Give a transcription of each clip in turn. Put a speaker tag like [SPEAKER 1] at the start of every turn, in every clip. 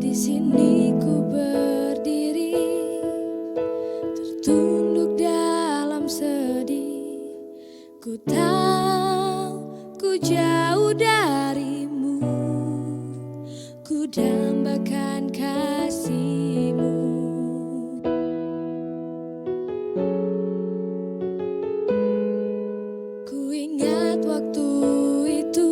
[SPEAKER 1] Di sini ku berdiri, tertunduk dalam sedih. Ku tahu ku jauh darimu, ku dambakan kasih-Mu. Ku ingat waktu itu,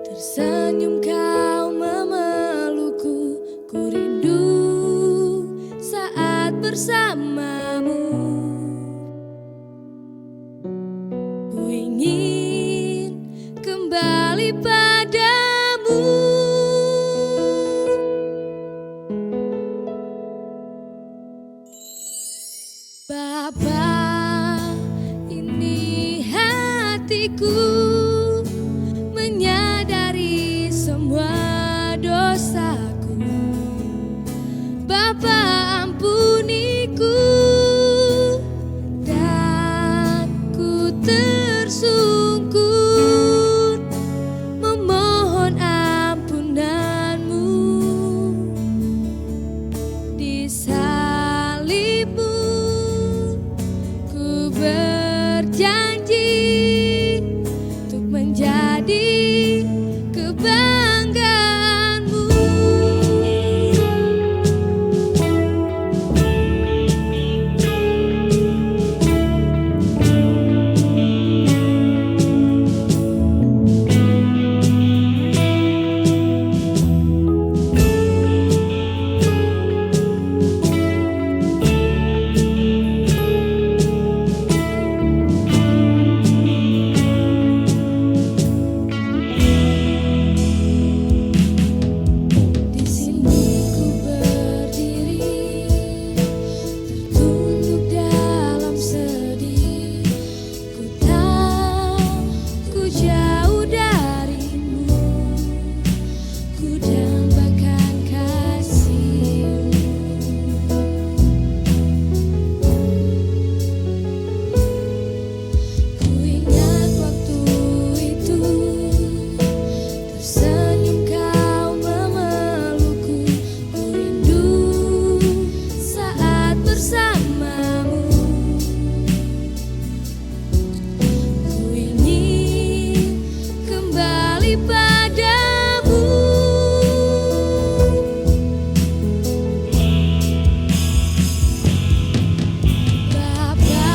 [SPEAKER 1] tersenyum Kau memelukku. Ku rindu saat bersamamu. Ku ingin kembali padamu. Bapa, ini hatiku menyadari semua dosaku. Bapa, ampuniku dan ku tersungkur memohon ampunan-Mu. Di salib-Mu ku berjanji untuk menjadi kebanggaan-Mu. Di sini ku berdiri, tertunduk dalam sedih. Ku tahu ku jauh darimu, ku dambakan kasih-Mu. Ku ingat waktu itu, tersenyum Kau memelukku. Ku rindu saat bersamamu. Ku ingin kembali padamu. Bapa,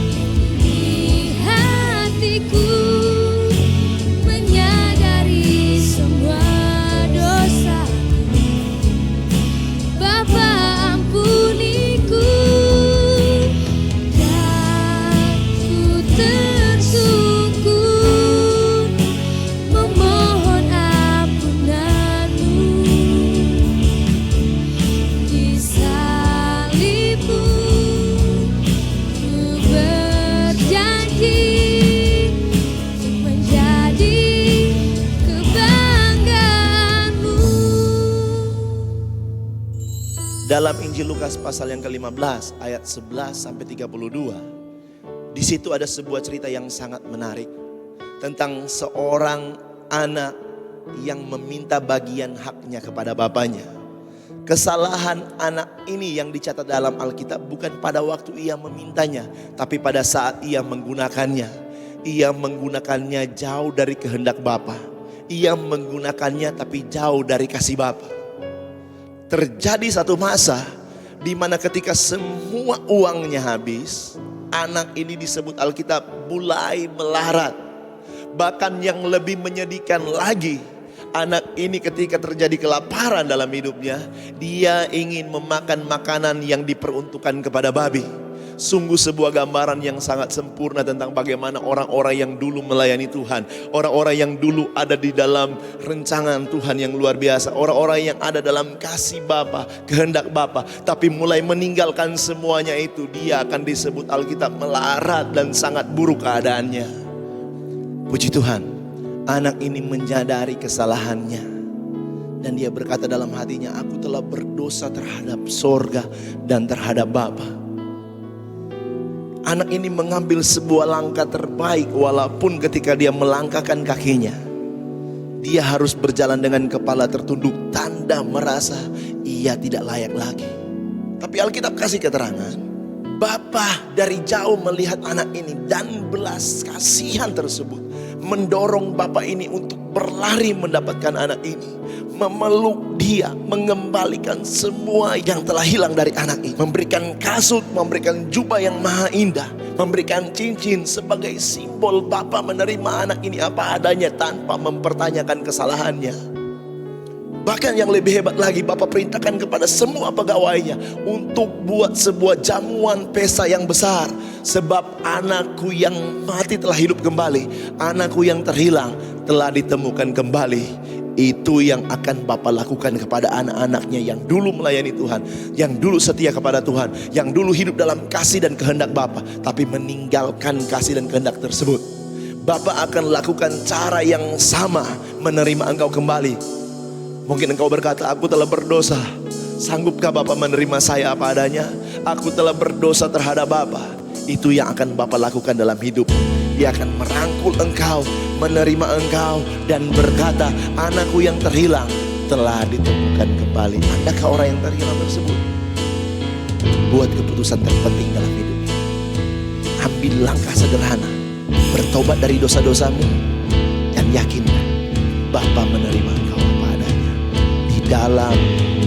[SPEAKER 1] ini hatiku menyadari semua dosaku. Bapa, ampuniku dan ku tersungkur memohon ampunan-Mu. Di salib-Mu ku berjanji untuk menjadi kebanggaan-Mu.
[SPEAKER 2] Dalam Injil Lukas pasal yang ke-15 ayat 11 sampai 32. Di situ ada sebuah cerita yang sangat menarik tentang seorang anak yang meminta bagian haknya kepada bapaknya. Kesalahan anak ini yang dicatat dalam Alkitab bukan pada waktu ia memintanya, tapi pada saat ia menggunakannya. Ia menggunakannya jauh dari kehendak Bapa. Ia menggunakannya tapi jauh dari kasih Bapa. Terjadi satu masa di mana ketika semua uangnya habis, anak ini disebut Alkitab mulai melarat. Bahkan yang lebih menyedihkan lagi, anak ini ketika terjadi kelaparan dalam hidupnya, dia ingin memakan makanan yang diperuntukkan kepada babi. Sungguh sebuah gambaran yang sangat sempurna tentang bagaimana orang-orang yang dulu melayani Tuhan, orang-orang yang dulu ada di dalam rencangan Tuhan yang luar biasa, orang-orang yang ada dalam kasih Bapa, kehendak Bapa, tapi mulai meninggalkan semuanya itu, dia akan disebut Alkitab melarat dan sangat buruk keadaannya. Puji Tuhan, anak ini menyadari kesalahannya dan dia berkata dalam hatinya, aku telah berdosa terhadap sorga dan terhadap Bapa. Anak ini mengambil sebuah langkah terbaik walaupun ketika dia melangkahkan kakinya, dia harus berjalan dengan kepala tertunduk, tanda merasa ia tidak layak lagi. Tapi Alkitab kasih keterangan, Bapa dari jauh melihat anak ini dan belas kasihan tersebut mendorong Bapa ini untuk berlari mendapatkan anak ini, memeluk dia, mengembalikan semua yang telah hilang dari anak ini, memberikan kasut, memberikan jubah yang maha indah, memberikan cincin sebagai simbol Bapa menerima anak ini apa adanya tanpa mempertanyakan kesalahannya. Bahkan yang lebih hebat lagi, Bapa perintahkan kepada semua pegawainya untuk buat sebuah jamuan pesta yang besar. Sebab anakku yang mati telah hidup kembali, anakku yang terhilang telah ditemukan kembali. Itu yang akan Bapa lakukan kepada anak-anaknya yang dulu melayani Tuhan, yang dulu setia kepada Tuhan, yang dulu hidup dalam kasih dan kehendak Bapa, tapi meninggalkan kasih dan kehendak tersebut. Bapa akan lakukan cara yang sama menerima engkau kembali. Mungkin engkau berkata, aku telah berdosa. Sanggupkah Bapa menerima saya apa adanya? Aku telah berdosa terhadap Bapa. Itu yang akan Bapa lakukan dalam hidup. Dia akan merangkul engkau, menerima engkau, dan berkata, anakku yang terhilang telah ditemukan kembali. Adakah orang yang terhilang tersebut? Buat keputusan terpenting dalam hidup. Ambil langkah sederhana, bertobat dari dosa-dosamu, dan yakinkan Bapa menerima engkau apa adanya. Di dalam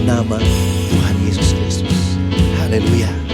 [SPEAKER 2] nama Tuhan Yesus Kristus. Haleluya.